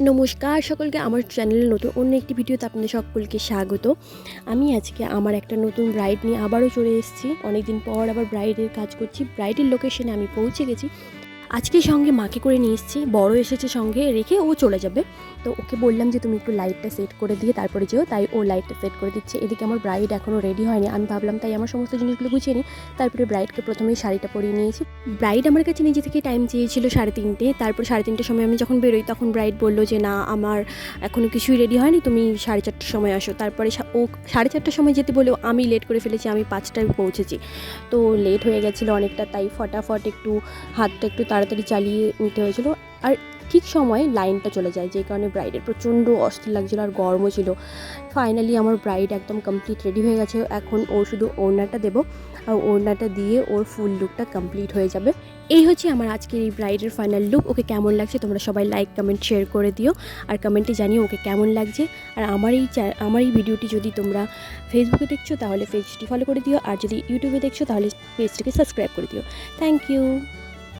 নমস্কার সকলকে, আমার চ্যানেলে নতুন অন্য একটি ভিডিওতে আপনাদের সকলকে স্বাগত। আমি আজকে আমার একটা নতুন ব্রাইড নিয়ে আবারও চলে এসেছি। অনেকদিন পর আবার ব্রাইডের কাজ করছি। ব্রাইডের লোকেশনে আমি পৌঁছে গেছি। আজকে সঙ্গে মাকে করে নিয়ে এসেছি, বড় এসেছে সঙ্গে রেখে ও চলে যাবে। তো ওকে বললাম যে তুমি একটু লাইটটা সেট করে দিয়ে তারপরে যেও, তাই ও লাইটটা সেট করে দিচ্ছে। এদিকে আমার ব্রাইড এখনও রেডি হয়নি। আমি ভাবলাম তাই আমার সমস্ত জিনিসগুলো গুছিয়ে নিই। তারপরে ব্রাইডকে প্রথমেই শাড়িটা পরিয়ে নিয়েছি। ব্রাইড আমার কাছে নিজে থেকে টাইম চেয়েছিল 3:30। তারপর 3:30টার সময় আমি যখন বেরোই তখন ব্রাইড বললো যে না, আমার এখনও কিছুই রেডি হয়নি, তুমি 4:30টার সময় আসো। তারপরে ও 4:30টার সময় যেতে বলেও আমি লেট করে ফেলেছি, আমি 5টায় পৌঁছেছি। তো লেট হয়ে গেছিলো অনেকটা, তাই ফটাফট একটু হাতটা একটু তাড়াতাড়ি চালিয়ে নিতে হয়েছিল। আর ঠিক সময়ে লাইনটা চলে যায়, যে কারণে ব্রাইডের প্রচণ্ড অস্থির লাগছিলো আর গরমও ছিল। ফাইনালি আমার ব্রাইড একদম কমপ্লিট রেডি হয়ে গেছে। এখন ও শুধু ওড়নাটা দেবো, আর ওড়নাটা দিয়ে ওর ফুল লুকটা কমপ্লিট হয়ে যাবে। এই হচ্ছে আমার আজকের এই ব্রাইডের ফাইনাল লুক। ওকে কেমন লাগছে তোমরা সবাই লাইক কমেন্ট শেয়ার করে দিও, আর কমেন্টে জানিও ওকে কেমন লাগছে। আর আমার এই ভিডিওটি যদি তোমরা ফেসবুকে দেখছো তাহলে পেজটি ফলো করে দিও, আর যদি ইউটিউবে দেখছো তাহলে পেজটিকে সাবস্ক্রাইব করে দিও। Thank you.